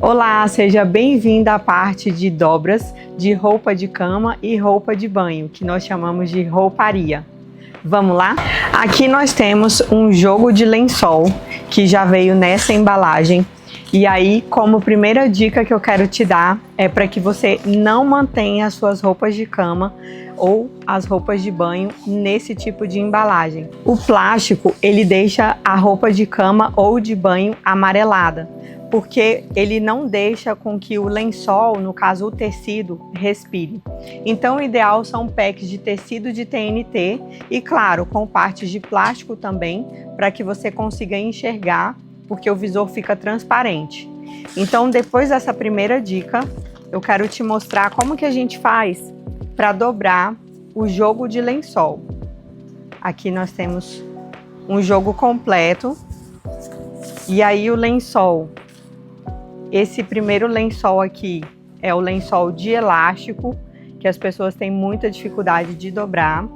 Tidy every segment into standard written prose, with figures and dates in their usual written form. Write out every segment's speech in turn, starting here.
Olá, seja bem-vinda à parte de dobras de roupa de cama e roupa de banho, que nós chamamos de rouparia. Vamos lá? Aqui nós temos um jogo de lençol que já veio nessa embalagem. E aí, como primeira dica que eu quero te dar é para que você não mantenha as suas roupas de cama ou as roupas de banho nesse tipo de embalagem. O plástico, ele deixa a roupa de cama ou de banho amarelada, porque ele não deixa com que o lençol, no caso o tecido, respire. Então o ideal são packs de tecido de TNT e, claro, com partes de plástico também, para que você consiga enxergar, porque o visor fica transparente. Então, depois dessa primeira dica, eu quero te mostrar como que a gente faz para dobrar o jogo de lençol. Aqui nós temos um jogo completo e aí o lençol. Esse primeiro lençol aqui é o lençol de elástico, que as pessoas têm muita dificuldade de dobrar.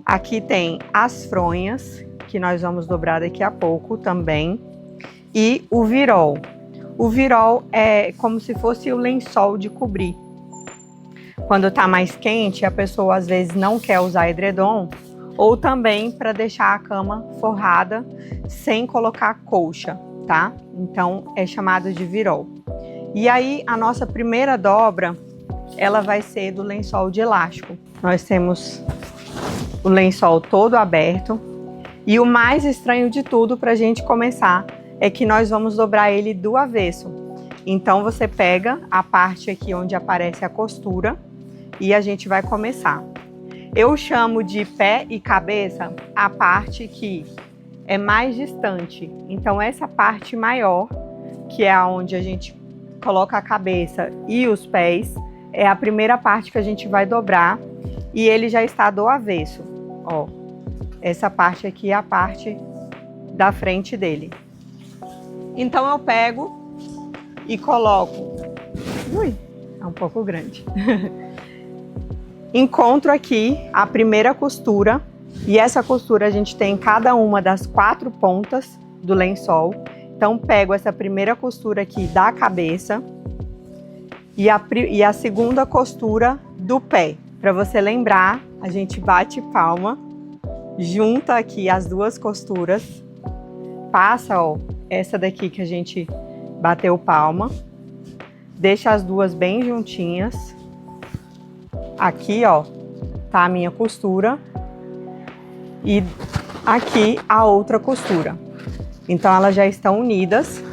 Aqui tem as fronhas, que nós vamos dobrar daqui a pouco também. E o virol. O virol é como se fosse o lençol de cobrir. Quando tá mais quente, a pessoa às vezes não quer usar edredom, ou também para deixar a cama forrada sem colocar colcha, tá? Então é chamado de virol. E aí a nossa primeira dobra, ela vai ser do lençol de elástico. Nós temos o lençol todo aberto e o mais estranho de tudo para a gente começar é que nós vamos dobrar ele do avesso. Então você pega a parte aqui onde aparece a costura e a gente vai começar. Eu chamo de pé e cabeça a parte que é mais distante. Então essa parte maior, que é onde a gente coloca a cabeça e os pés, é a primeira parte que a gente vai dobrar e ele já está do avesso. Ó, essa parte aqui é a parte da frente dele. Então eu pego e coloco. Ui, é um pouco grande. Encontro aqui a primeira costura. E essa costura a gente tem em cada uma das 4 pontas do lençol. Então pego essa primeira costura aqui da cabeça e a segunda costura do pé. Para você lembrar, a gente bate palma, junta aqui as duas costuras, passa, ó, essa daqui que a gente bateu palma, deixa as duas bem juntinhas. Aqui, ó, tá a minha costura. E aqui a outra costura. Então elas já estão unidas.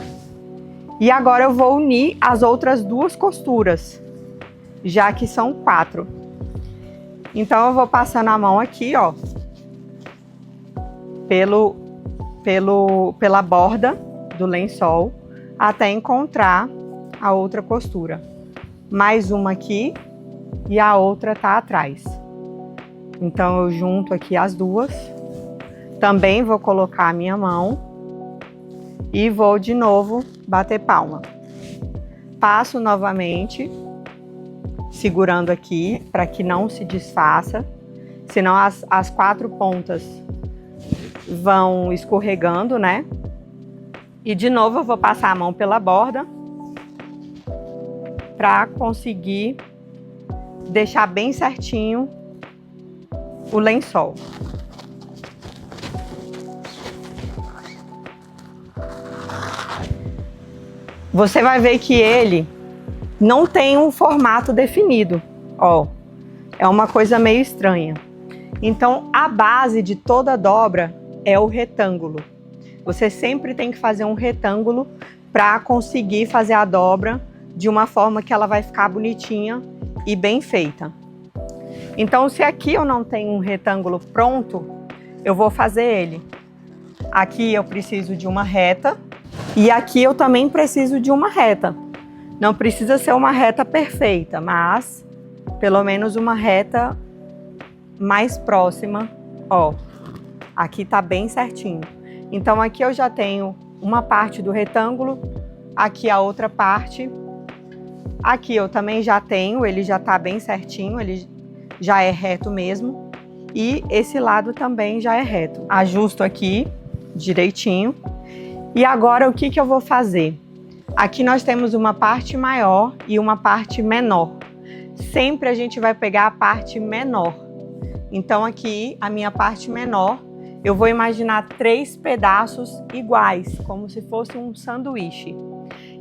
E agora eu vou unir as outras 2 costuras, já que são 4. Então eu vou passando a mão aqui, ó, pela borda do lençol até encontrar a outra costura. Mais uma aqui e a outra tá atrás. Então eu junto aqui as duas, também vou colocar a minha mão e vou de novo bater palma. Passo novamente, segurando aqui para que não se desfaça, senão as 4 pontas vão escorregando, né? E de novo eu vou passar a mão pela borda para conseguir deixar bem certinho o lençol. Você vai ver que ele não tem um formato definido, ó. É uma coisa meio estranha. Então, a base de toda dobra é o retângulo. Você sempre tem que fazer um retângulo para conseguir fazer a dobra de uma forma que ela vai ficar bonitinha e bem feita. Então, se aqui eu não tenho um retângulo pronto, eu vou fazer ele. Aqui eu preciso de uma reta e aqui eu também preciso de uma reta. Não precisa ser uma reta perfeita, mas pelo menos uma reta mais próxima. Ó, aqui tá bem certinho. Então aqui eu já tenho uma parte do retângulo, aqui a outra parte. Aqui eu também já tenho, ele já tá bem certinho, ele já é reto mesmo. E esse lado também já é reto. Ajusto aqui direitinho. E agora o que eu vou fazer? Aqui nós temos uma parte maior e uma parte menor. Sempre a gente vai pegar a parte menor. Então aqui, a minha parte menor, eu vou imaginar 3 pedaços iguais, como se fosse um sanduíche.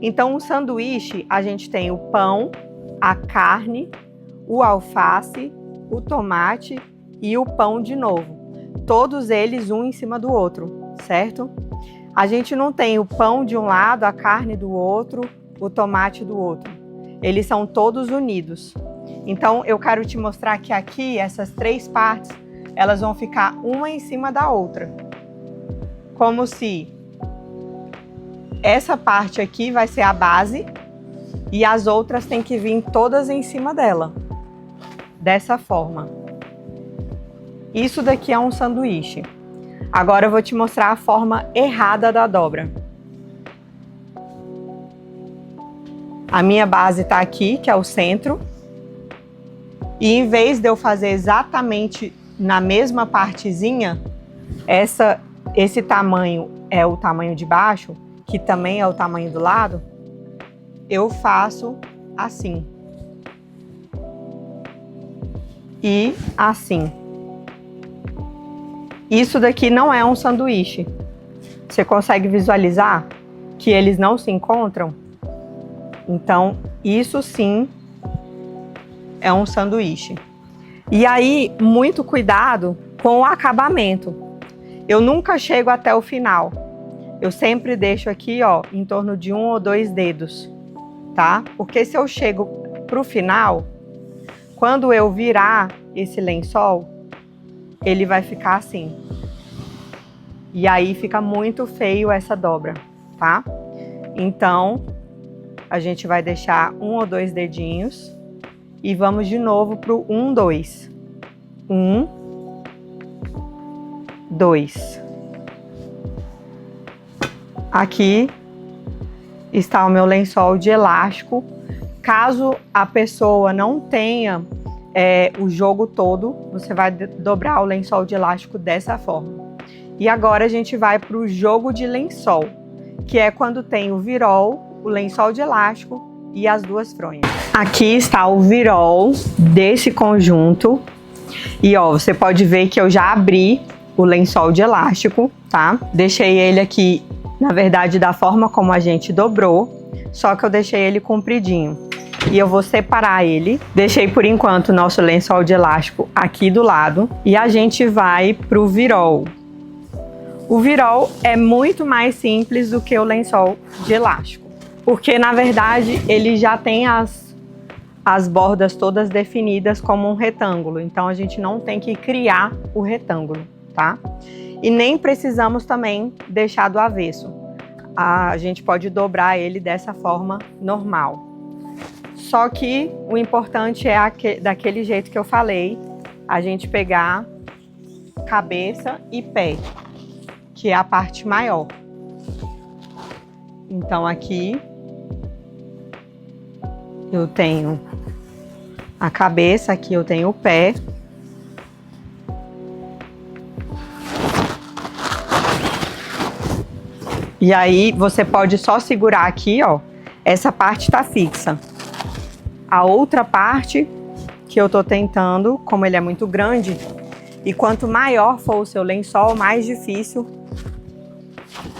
Então, um sanduíche, a gente tem o pão, a carne, o alface, o tomate e o pão de novo. Todos eles um em cima do outro, certo? A gente não tem o pão de um lado, a carne do outro, o tomate do outro. Eles são todos unidos. Então, eu quero te mostrar que aqui, essas 3 partes, elas vão ficar uma em cima da outra. Como se essa parte aqui vai ser a base e as outras têm que vir todas em cima dela. Dessa forma. Isso daqui é um sanduíche. Agora eu vou te mostrar a forma errada da dobra. A minha base está aqui, que é o centro. E em vez de eu fazer exatamente na mesma partezinha, esse tamanho é o tamanho de baixo, que também é o tamanho do lado, eu faço assim. E assim. Isso daqui não é um sanduíche. Você consegue visualizar que eles não se encontram? Então, isso sim é um sanduíche. E aí, muito cuidado com o acabamento. Eu nunca chego até o final. Eu sempre deixo aqui, ó, em torno de 1 ou 2 dedos, tá? Porque se eu chego pro final, quando eu virar esse lençol, ele vai ficar assim. E aí fica muito feio essa dobra, tá? Então, a gente vai deixar 1 ou 2 dedinhos e vamos de novo pro 1, 2. 1, 2. Aqui está o meu lençol de elástico. Caso a pessoa não tenha o jogo todo, você vai dobrar o lençol de elástico dessa forma. E agora a gente vai para o jogo de lençol, que é quando tem o virol, o lençol de elástico e as 2 fronhas. Aqui está o virol desse conjunto. E ó, você pode ver que eu já abri o lençol de elástico, tá? Deixei ele aqui, na verdade, da forma como a gente dobrou, só que eu deixei ele compridinho. E eu vou separar ele. Deixei por enquanto o nosso lençol de elástico aqui do lado. E a gente vai pro virol. O virol é muito mais simples do que o lençol de elástico. Porque, na verdade, ele já tem as bordas todas definidas como um retângulo. Então, a gente não tem que criar o retângulo, tá? E nem precisamos também deixar do avesso. A gente pode dobrar ele dessa forma normal. Só que o importante é daquele jeito que eu falei, a gente pegar cabeça e pé, que é a parte maior. Então aqui eu tenho a cabeça, aqui eu tenho o pé. E aí você pode só segurar aqui, ó, essa parte tá fixa. A outra parte que eu tô tentando, como ele é muito grande, e quanto maior for o seu lençol, mais difícil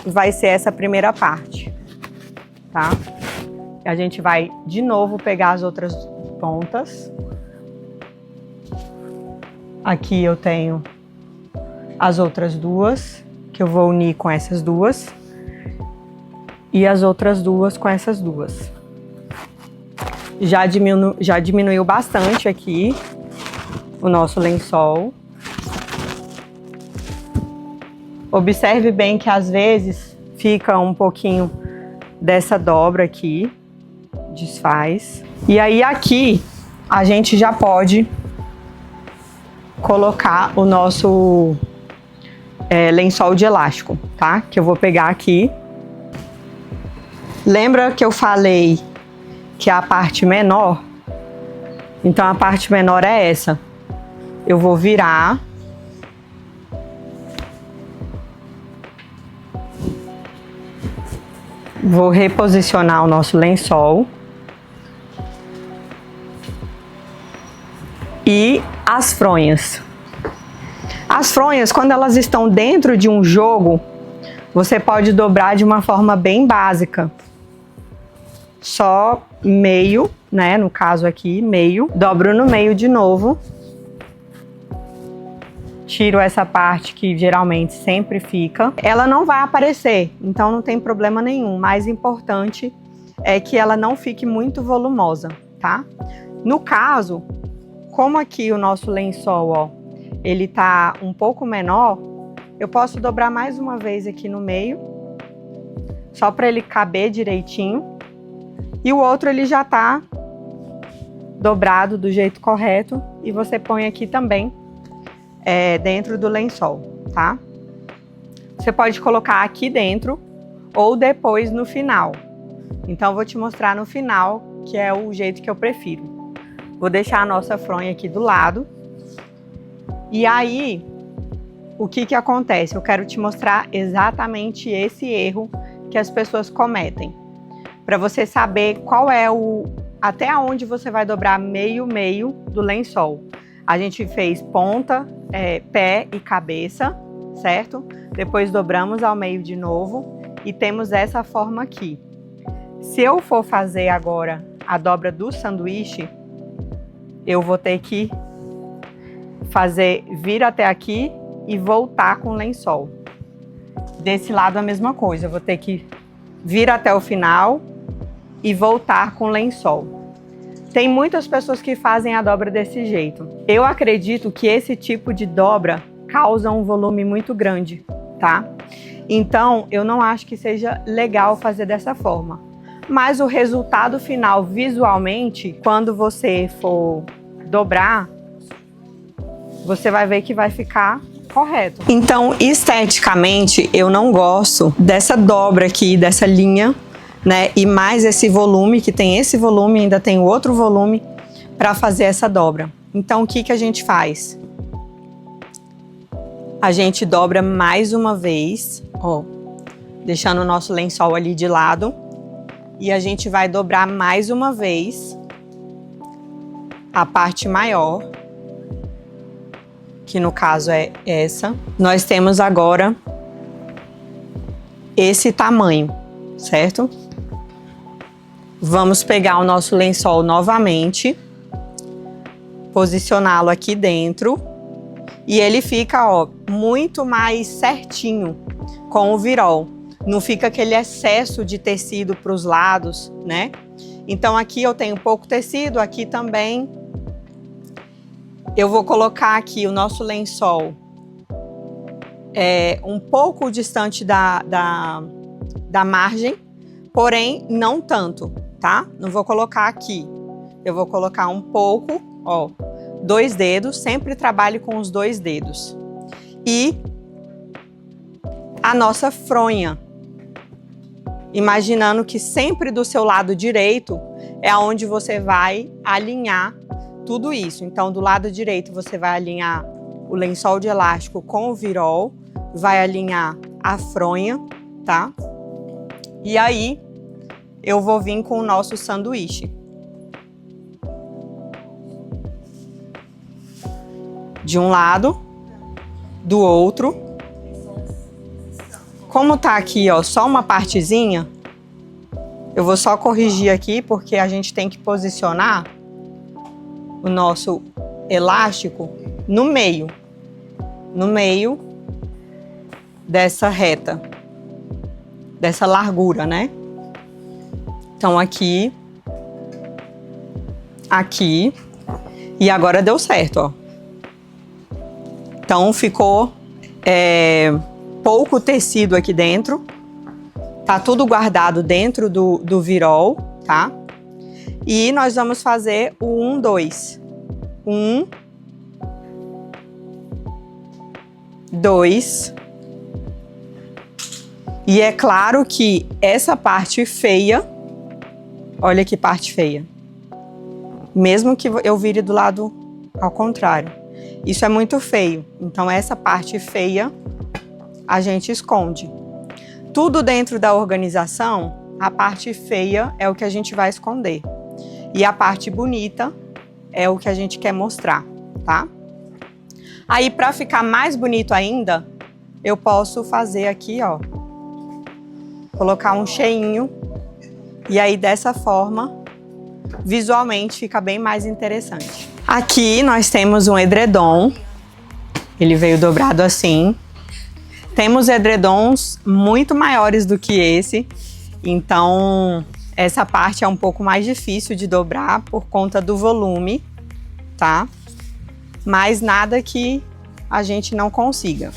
vai ser essa primeira parte, tá? A gente vai de novo pegar as outras pontas. Aqui eu tenho as outras 2, que eu vou unir com essas 2. E as outras 2 com essas 2. Já diminuiu bastante aqui o nosso lençol. Observe bem que às vezes fica um pouquinho dessa dobra aqui, desfaz. E aí aqui a gente já pode colocar o nosso lençol de elástico, tá? Que eu vou pegar aqui. Lembra que eu falei que a parte menor? Então a parte menor é essa. Eu vou virar. Vou reposicionar o nosso lençol. E as fronhas. As fronhas, quando elas estão dentro de um jogo, você pode dobrar de uma forma bem básica. Só meio, né? No caso aqui, meio. Dobro no meio de novo. Tiro essa parte que geralmente sempre fica. Ela não vai aparecer, então não tem problema nenhum. O mais importante é que ela não fique muito volumosa, tá? No caso, como aqui o nosso lençol, ó, ele tá um pouco menor, eu posso dobrar mais uma vez aqui no meio, só para ele caber direitinho. E o outro ele já tá dobrado do jeito correto e você põe aqui também dentro do lençol, tá? Você pode colocar aqui dentro ou depois no final. Então eu vou te mostrar no final, que é o jeito que eu prefiro. Vou deixar a nossa fronha aqui do lado. E aí, o que acontece? Eu quero te mostrar exatamente esse erro que as pessoas cometem. Para você saber qual é até onde você vai dobrar meio do lençol. A gente fez ponta, pé e cabeça, certo? Depois dobramos ao meio de novo e temos essa forma aqui. Se eu for fazer agora a dobra do sanduíche, eu vou ter que vir até aqui e voltar com o lençol. Desse lado a mesma coisa, eu vou ter que vir até o final e voltar com o lençol. Tem muitas pessoas que fazem a dobra desse jeito. Eu acredito que esse tipo de dobra causa um volume muito grande, tá? Então, eu não acho que seja legal fazer dessa forma. Mas o resultado final, visualmente, quando você for dobrar, você vai ver que vai ficar correto. Então, esteticamente, eu não gosto dessa dobra aqui, dessa linha, né? E mais esse volume, que tem esse volume, ainda tem outro volume para fazer essa dobra. Então, o que a gente faz? A gente dobra mais uma vez, ó, deixando o nosso lençol ali de lado. E a gente vai dobrar mais uma vez a parte maior, que no caso é essa. Nós temos agora esse tamanho, certo? Vamos pegar o nosso lençol novamente, posicioná-lo aqui dentro e ele fica, ó, muito mais certinho com o virol. Não fica aquele excesso de tecido para os lados, né? Então aqui eu tenho pouco tecido, aqui também. Eu vou colocar aqui o nosso lençol um pouco distante da margem, porém não tanto, tá? Não vou colocar aqui. Eu vou colocar um pouco, ó, 2 dedos, sempre trabalhe com os 2 dedos. E a nossa fronha. Imaginando que sempre do seu lado direito é onde você vai alinhar tudo isso. Então, do lado direito você vai alinhar o lençol de elástico com o virol, vai alinhar a fronha, tá? E aí, eu vou vir com o nosso sanduíche. De um lado, do outro. Como tá aqui, ó, só uma partezinha, eu vou só corrigir aqui, porque a gente tem que posicionar o nosso elástico no meio dessa reta, dessa largura, né? Então aqui, e agora deu certo, ó. Então ficou pouco tecido aqui dentro, tá tudo guardado dentro do virol, tá? E nós vamos fazer o 1, 2. 1, 2. E é claro que essa parte feia, olha que parte feia. Mesmo que eu vire do lado ao contrário. Isso é muito feio. Então essa parte feia a gente esconde. Tudo dentro da organização a parte feia é o que a gente vai esconder. E a parte bonita é o que a gente quer mostrar, tá? Aí, para ficar mais bonito ainda, eu posso fazer aqui, ó, colocar um cheinho. E aí, dessa forma, visualmente fica bem mais interessante. Aqui nós temos um edredom. Ele veio dobrado assim. Temos edredons muito maiores do que esse. Então, essa parte é um pouco mais difícil de dobrar por conta do volume, tá? Mas nada que a gente não consiga.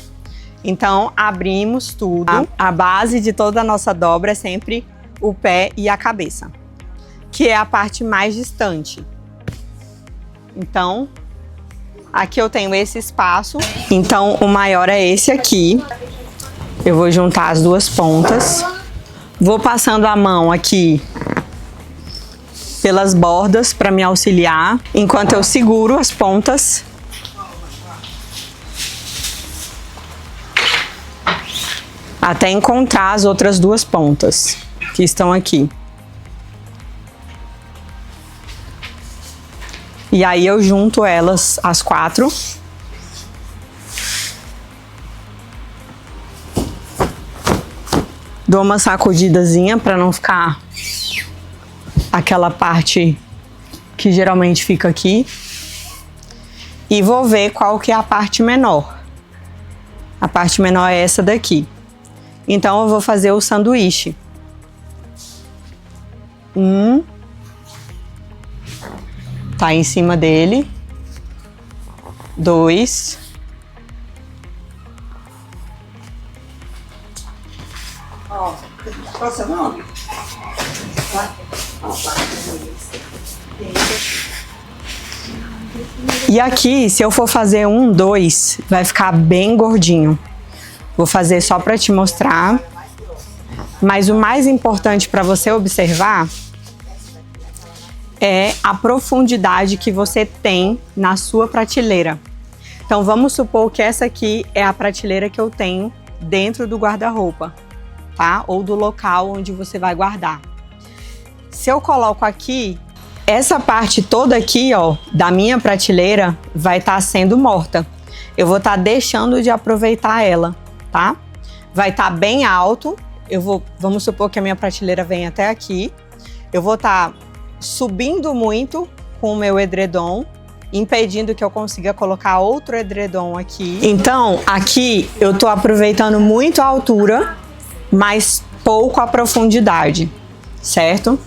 Então, abrimos tudo. A base de toda a nossa dobra é sempre o pé e a cabeça, que é a parte mais distante. Então, aqui eu tenho esse espaço. Então, o maior é esse aqui. Eu vou juntar as duas pontas. Vou passando a mão aqui pelas bordas para me auxiliar, enquanto eu seguro as pontas. Até encontrar as outras duas pontas que estão aqui. E aí eu junto elas, as quatro. Dou uma sacudidazinha para não ficar aquela parte que geralmente fica aqui. E vou ver qual que é a parte menor. A parte menor é essa daqui. Então eu vou fazer o sanduíche. Tá em cima dele. 2. Qual é o seu nome? E aqui, se eu for fazer 1, 2, vai ficar bem gordinho. Vou fazer só para te mostrar. Mas o mais importante para você observar é a profundidade que você tem na sua prateleira. Então vamos supor que essa aqui é a prateleira que eu tenho dentro do guarda-roupa, tá? Ou do local onde você vai guardar. Se eu coloco aqui, essa parte toda aqui, ó, da minha prateleira vai estar sendo morta. Eu vou estar deixando de aproveitar ela, tá? Vai estar bem alto. Vamos supor que a minha prateleira vem até aqui. Eu vou estar subindo muito com o meu edredom, impedindo que eu consiga colocar outro edredom aqui. Então, aqui eu tô aproveitando muito a altura, mas pouco a profundidade, certo?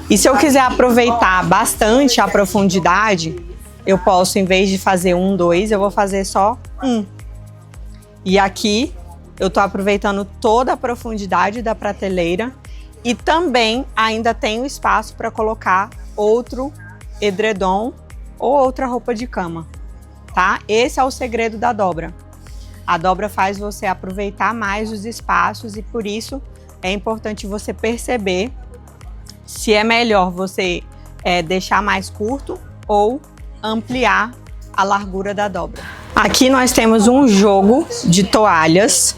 E se eu quiser aproveitar bastante a profundidade, eu posso, em vez de fazer 1, 2, eu vou fazer só 1. E aqui eu tô aproveitando toda a profundidade da prateleira e também ainda tenho espaço para colocar outro edredom ou outra roupa de cama, tá? Esse é o segredo da dobra. A dobra faz você aproveitar mais os espaços e por isso é importante você perceber se é melhor você deixar mais curto ou ampliar a largura da dobra. Aqui nós temos um jogo de toalhas,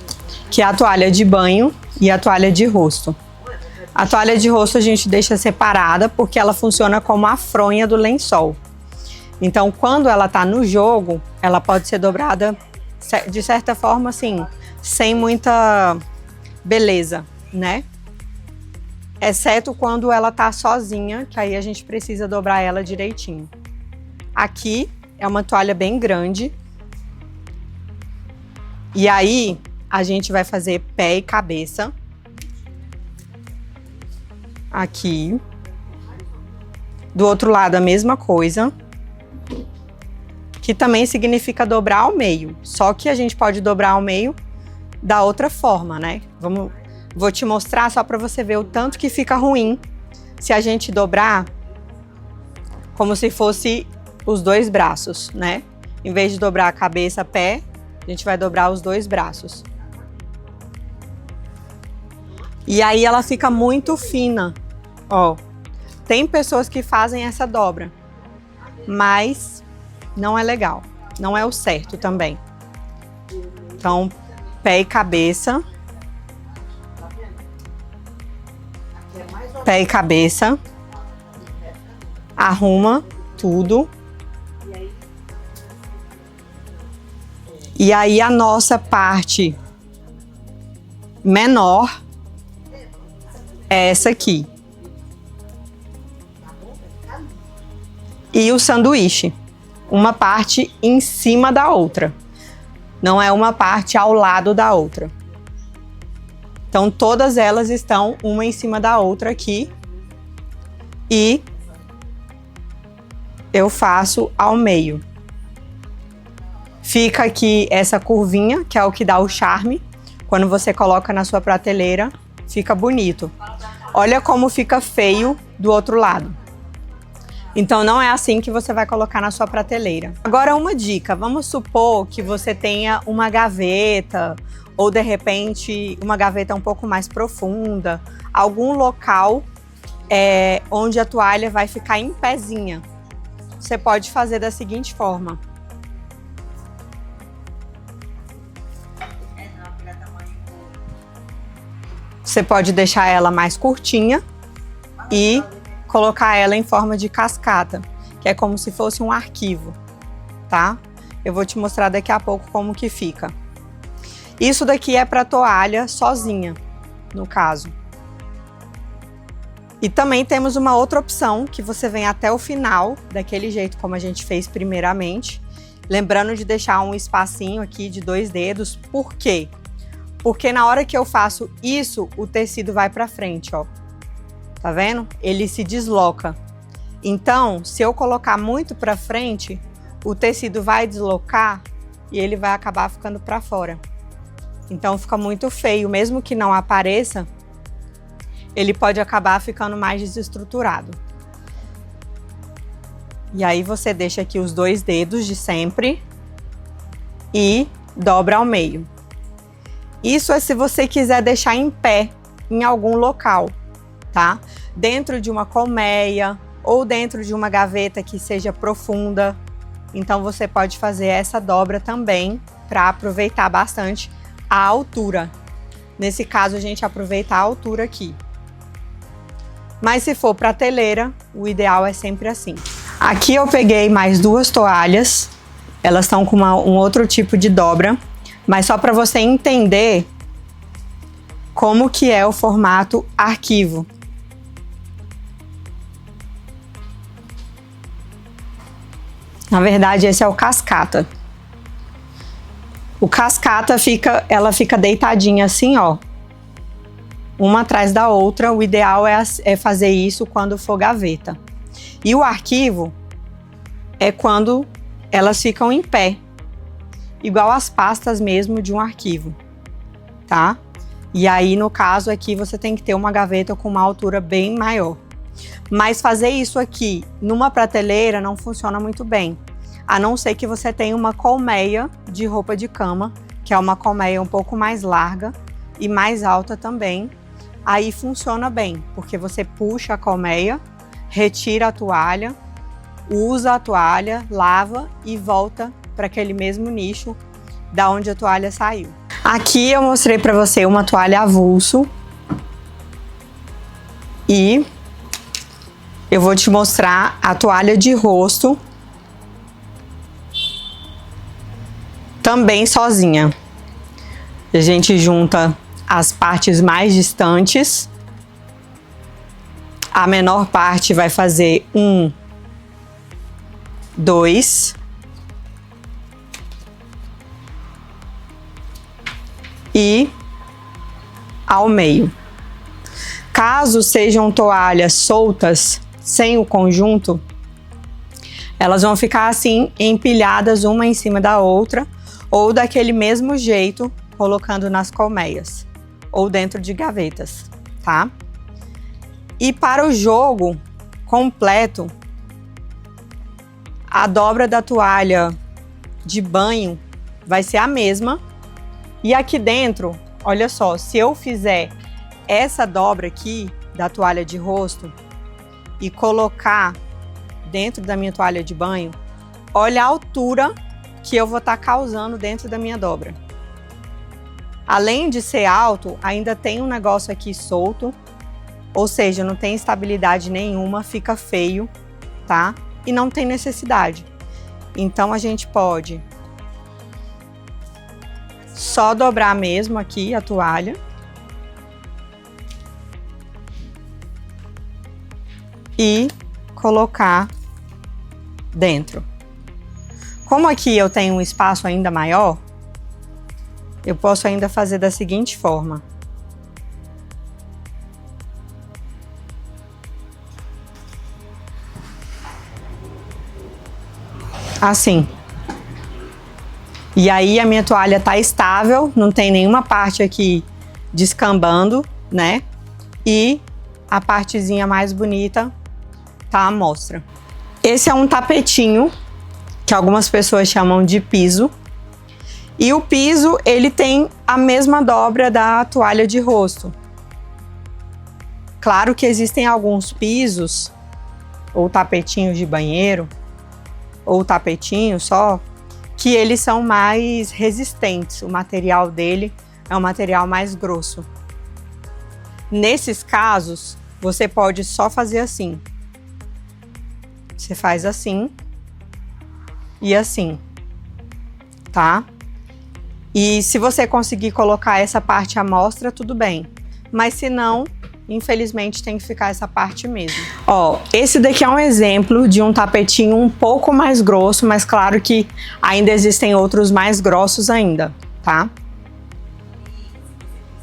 que é a toalha de banho e a toalha de rosto. A toalha de rosto a gente deixa separada porque ela funciona como a fronha do lençol. Então, quando ela tá no jogo, ela pode ser dobrada de certa forma, assim, sem muita beleza, né? Exceto quando ela tá sozinha, que aí a gente precisa dobrar ela direitinho. Aqui é uma toalha bem grande. E aí, a gente vai fazer pé e cabeça. Aqui. Do outro lado, a mesma coisa. Que também significa dobrar ao meio. Só que a gente pode dobrar ao meio da outra forma, né? Vou te mostrar só para você ver o tanto que fica ruim se a gente dobrar como se fosse os dois braços, né? Em vez de dobrar a cabeça, pé, a gente vai dobrar os dois braços. E aí ela fica muito fina, ó. Tem pessoas que fazem essa dobra, mas não é legal, não é o certo também. Então, pé e cabeça. pé e cabeça, arruma tudo. E aí a nossa parte menor é essa aqui. E o sanduíche, uma parte em cima da outra, não é uma parte ao lado da outra. Então todas elas estão uma em cima da outra aqui e eu faço ao meio. Fica aqui essa curvinha, que é o que dá o charme. Quando você coloca na sua prateleira, fica bonito. Olha como fica feio do outro lado. Então não é assim que você vai colocar na sua prateleira. Agora uma dica, vamos supor que você tenha uma gaveta ou de repente uma gaveta um pouco mais profunda, algum local onde a toalha vai ficar em pezinha. Você pode fazer da seguinte forma. Você pode deixar ela mais curtinha e colocar ela em forma de cascata, que é como se fosse um arquivo, tá? Eu vou te mostrar daqui a pouco como que fica. Isso daqui é para toalha sozinha, no caso. E também temos uma outra opção, que você vem até o final, daquele jeito como a gente fez primeiramente. Lembrando de deixar um espacinho aqui de 2 dedos. Por quê? Porque na hora que eu faço isso, o tecido vai para frente, ó. Tá vendo? Ele se desloca. Então, se eu colocar muito para frente, o tecido vai deslocar e ele vai acabar ficando para fora. Então fica muito feio, mesmo que não apareça, ele pode acabar ficando mais desestruturado. E aí você deixa aqui os 2 dedos de sempre e dobra ao meio. Isso é se você quiser deixar em pé em algum local, tá? Dentro de uma colmeia ou dentro de uma gaveta que seja profunda. Então você pode fazer essa dobra também para aproveitar bastante a altura. Nesse caso a gente aproveita a altura aqui. Mas se for prateleira, o ideal é sempre assim. Aqui eu peguei mais 2 toalhas. Elas estão com um outro tipo de dobra. Mas só para você entender como que é o formato arquivo. Na verdade, esse é o cascata. O cascata ela fica deitadinha assim, ó. Uma atrás da outra. O ideal é fazer isso quando for gaveta. E o arquivo é quando elas ficam em pé. Igual as pastas mesmo de um arquivo, tá? E aí, no caso aqui, você tem que ter uma gaveta com uma altura bem maior. Mas fazer isso aqui numa prateleira não funciona muito bem. A não ser que você tenha uma colmeia de roupa de cama, que é uma colmeia um pouco mais larga e mais alta também. Aí funciona bem, porque você puxa a colmeia, retira a toalha, usa a toalha, lava e volta para aquele mesmo nicho da onde a toalha saiu. Aqui eu mostrei para você uma toalha avulso e eu vou te mostrar a toalha de rosto também sozinha. A gente junta as partes mais distantes. A menor parte vai fazer 1, 2 e ao meio. Caso sejam toalhas soltas, sem o conjunto, elas vão ficar assim, empilhadas uma em cima da outra, ou daquele mesmo jeito, colocando nas colmeias, ou dentro de gavetas, tá? E para o jogo completo, a dobra da toalha de banho vai ser a mesma. E aqui dentro, olha só, se eu fizer essa dobra aqui da toalha de rosto e colocar dentro da minha toalha de banho, olha a altura que eu vou estar causando dentro da minha dobra. Além de ser alto, ainda tem um negócio aqui solto ou seja, não tem estabilidade nenhuma, fica feio, tá? E não tem necessidade. Então a gente pode só dobrar mesmo aqui a toalha. E colocar dentro. Como aqui eu tenho um espaço ainda maior, eu posso ainda fazer da seguinte forma. Assim. E aí a minha toalha tá estável, não tem nenhuma parte aqui descambando, né? E a partezinha mais bonita tá à mostra. Esse é um tapetinho que algumas pessoas chamam de piso. E o piso, ele tem a mesma dobra da toalha de rosto. Claro que existem alguns pisos ou tapetinhos de banheiro ou tapetinho só que eles são mais resistentes. O material dele é um material mais grosso. Nesses casos, você pode só fazer assim. Você faz assim e assim, tá? E se você conseguir colocar essa parte à mostra, tudo bem. Mas se não, infelizmente tem que ficar essa parte mesmo. Ó, esse daqui é um exemplo de um tapetinho um pouco mais grosso, mas claro que ainda existem outros mais grossos ainda, tá?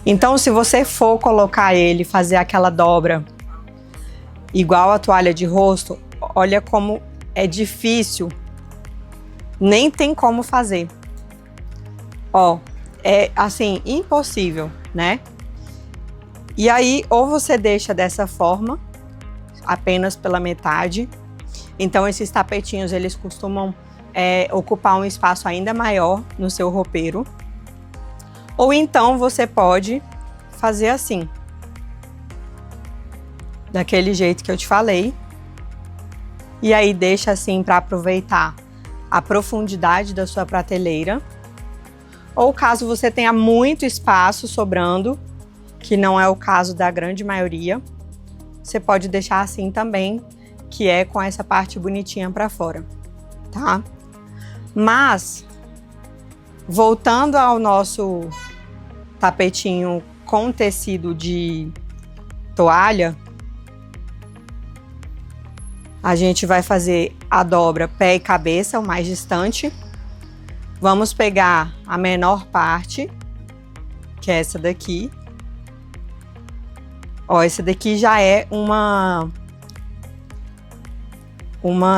Então, se você for colocar ele, fazer aquela dobra igual a toalha de rosto, olha como é difícil. Nem tem como fazer. Ó, é assim, impossível, né? E aí, ou você deixa dessa forma, apenas pela metade. Então, esses tapetinhos, eles costumam ocupar um espaço ainda maior no seu roupeiro. Ou então, você pode fazer assim. Daquele jeito que eu te falei. E aí, deixa assim para aproveitar a profundidade da sua prateleira. Ou caso você tenha muito espaço sobrando, que não é o caso da grande maioria, você pode deixar assim também, que é com essa parte bonitinha para fora, tá? Mas, voltando ao nosso tapetinho com tecido de toalha, a gente vai fazer a dobra pé e cabeça, o mais distante. Vamos pegar a menor parte, que é essa daqui. Ó, esse daqui já é uma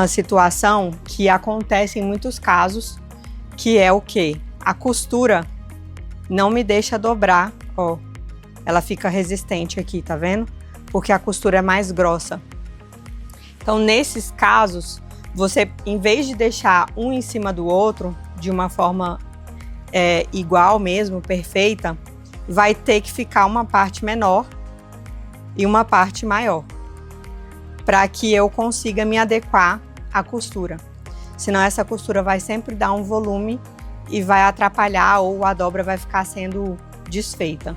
situação que acontece em muitos casos, que é o quê? A costura não me deixa dobrar, ó. Ela fica resistente aqui, tá vendo? Porque a costura é mais grossa. Então, nesses casos, você, em vez de deixar um em cima do outro, de uma forma igual mesmo, perfeita, vai ter que ficar uma parte menor e uma parte maior, para que eu consiga me adequar à costura. Senão essa costura vai sempre dar um volume e vai atrapalhar, ou a dobra vai ficar sendo desfeita.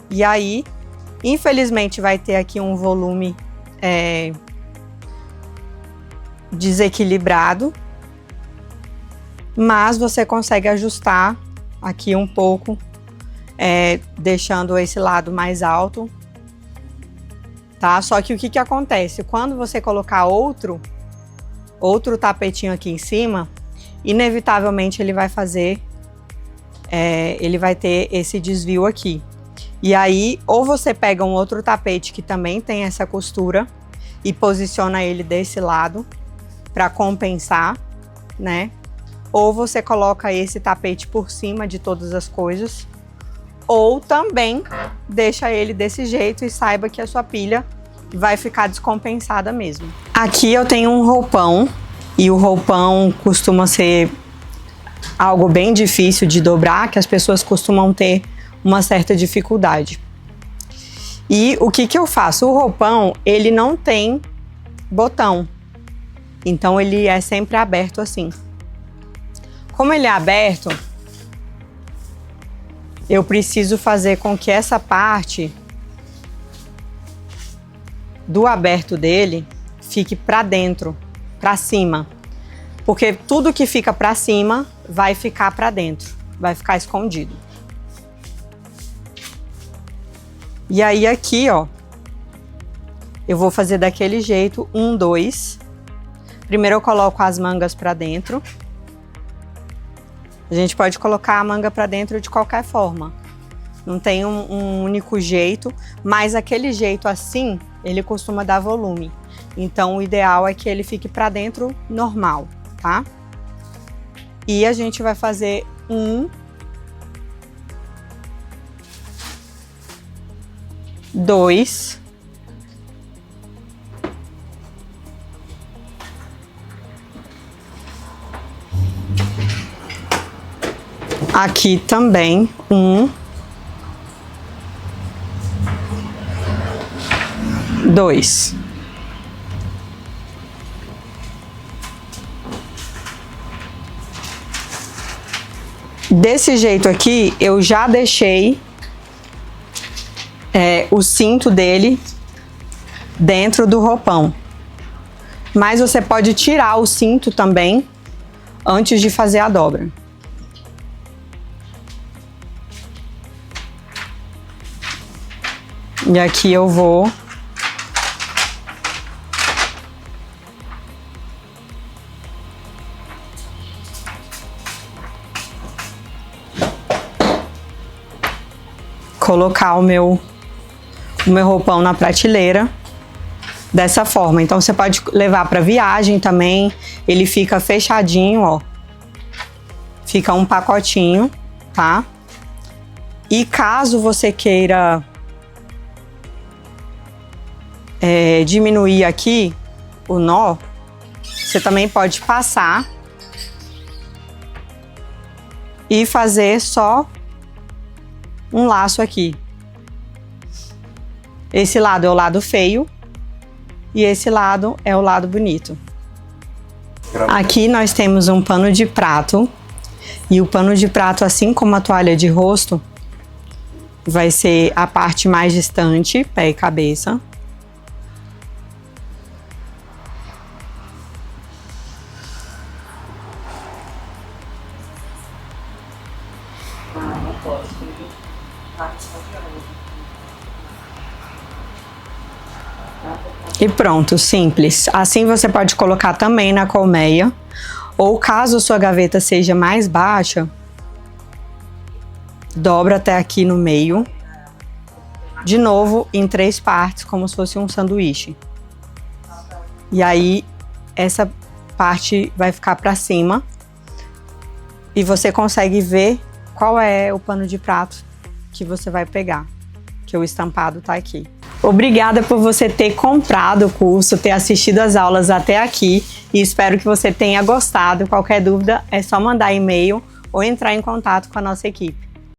E aí, infelizmente, vai ter aqui um volume desequilibrado, mas você consegue ajustar aqui um pouco, deixando esse lado mais alto, tá? Só que o que acontece? Quando você colocar outro tapetinho aqui em cima, inevitavelmente ele vai fazer, ele vai ter esse desvio aqui. E aí, ou você pega um outro tapete que também tem essa costura e posiciona ele desse lado para compensar, né? Ou você coloca esse tapete por cima de todas as coisas, ou também deixa ele desse jeito e saiba que a sua pilha vai ficar descompensada mesmo. Aqui eu tenho um roupão, e o roupão costuma ser algo bem difícil de dobrar, que as pessoas costumam ter uma certa dificuldade. E o que eu faço? O roupão, ele não tem botão, então ele é sempre aberto assim. Como ele é aberto, eu preciso fazer com que essa parte do aberto dele fique para dentro, para cima. Porque tudo que fica para cima vai ficar para dentro, vai ficar escondido. E aí aqui, ó, eu vou fazer daquele jeito, 1, 2. Primeiro eu coloco as mangas para dentro. A gente pode colocar a manga para dentro de qualquer forma. Não tem um único jeito, mas aquele jeito assim, ele costuma dar volume. Então o ideal é que ele fique para dentro normal, tá? E a gente vai fazer 1, 2, aqui também 1, 2. Desse jeito aqui, eu já deixei o cinto dele dentro do roupão. Mas você pode tirar o cinto também antes de fazer a dobra. E aqui eu vou colocar o meu roupão na prateleira dessa forma. Então você pode levar para viagem também, ele fica fechadinho, ó. Fica um pacotinho, tá? E caso você queira diminuir aqui o nó, você também pode passar e fazer só um laço aqui. Esse lado é o lado feio e esse lado é o lado bonito. Aqui nós temos um pano de prato e o pano de prato, assim como a toalha de rosto, vai ser a parte mais distante, pé e cabeça. E pronto, simples. Assim você pode colocar também na colmeia, ou caso sua gaveta seja mais baixa, dobra até aqui no meio, de novo em 3 partes, como se fosse um sanduíche. E aí essa parte vai ficar para cima e você consegue ver qual é o pano de prato que você vai pegar, que o estampado tá aqui. Obrigada por você ter comprado o curso, ter assistido as aulas até aqui e espero que você tenha gostado. Qualquer dúvida é só mandar e-mail ou entrar em contato com a nossa equipe.